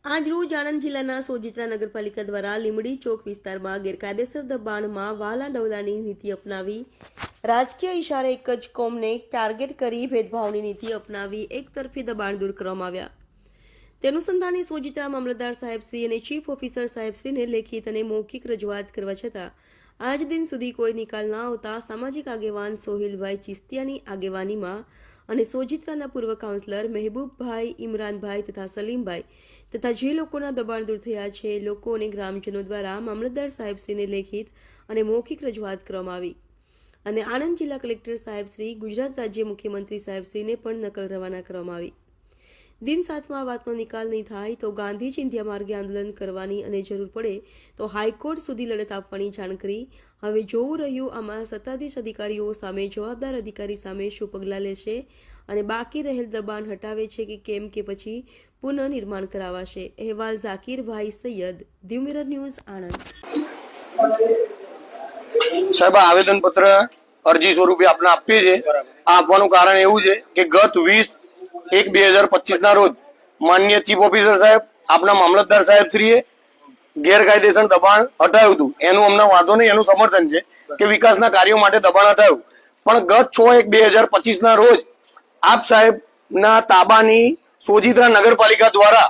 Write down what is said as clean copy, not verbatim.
આજ રોજ આણંદ જિલ્લાના સોજિત્રા નગરપાલિકા દ્વારા લીંબડી ચોક વિસ્તારમાં ગેરકાયદેસર દબાણમાં વહાલા ડવલાની નીતિ અપનાવી રાજકીય ઇશારે એક જ કોમને ટાર્ગેટ કરી ભેદભાવની નીતિ અપનાવી એકતરફી દબાણ દૂર કરવામાં આવ્યા. તે અનુસંધાને સોજિત્રા મામલતદાર સાહેબશ્રી અને ચીફ ઓફિસર સાહેબશ્રીને લેખિત અને મૌખિક રજૂઆત કરવા છતાં આજ દિન સુધી કોઈ નિકાલ ન આવતા સામાજિક આગેવાન સોહિલભાઈ ચિસ્તિયાની આગેવાનીમાં અને સોજિત્રાના પૂર્વ કાઉન્સિલર મહેબૂબભાઈ, ઇમરાનભાઈ તથા સલીમભાઈ તથા જે લોકોના દબાણ દૂર થયા છે લોકો અને ગ્રામજનો દ્વારા મામલતદાર સાહેબશ્રીને લેખિત અને મૌખિક રજૂઆત કરવામાં આવી અને આણંદ જિલ્લા કલેક્ટર સાહેબશ્રી, ગુજરાત રાજ્ય મુખ્યમંત્રી સાહેબશ્રીને પણ નકલ રવાના કરવામાં આવી. દિન 7માં વાતનો નિકાલ નહીં થાય તો ગાંધી ચિંધ્યા માર્ગે આંદોલન કરવાની અને જરૂર પડે તો હાઈકોર્ટ સુધી લડત આપવાની જાણ કરી. હવે જોવું રહ્યું આમાં સત્તાધીશ અધિકારીઓ સામે જવાબદાર અધિકારી સામે શું પગલાં લેશે અને બાકી રહેલ દબાણ હટાવે છે કે કેમ કે પછી પુનઃનિર્માણ કરાવાશે. અહેવાલ Zakirbhai Saiyed, the Mirror News, Anand. સાહેબ, આવેદન પત્ર અરજી સ્વરૂપે આપણે આપીએ છીએ. આ આપવાનું કારણ એવું છે કે ગત 20/1/2025 ના રોજ માનનીય ચીફ ઓફિસર સાહેબ, આપણા મામલતદાર સાહેબ શ્રીએ ગેરકાયદેસર દબાણ હટાવ્યું હતું. એનું અમને વાંધો નહીં, એનું સમર્થન છે કે વિકાસના કાર્યો માટે દબાણ હટાવ્યું. પણ ગત 6/1/2025 ના રોજ આપ સાહેબના તાબાની સોજિત્રા નગરપાલિકા દ્વારા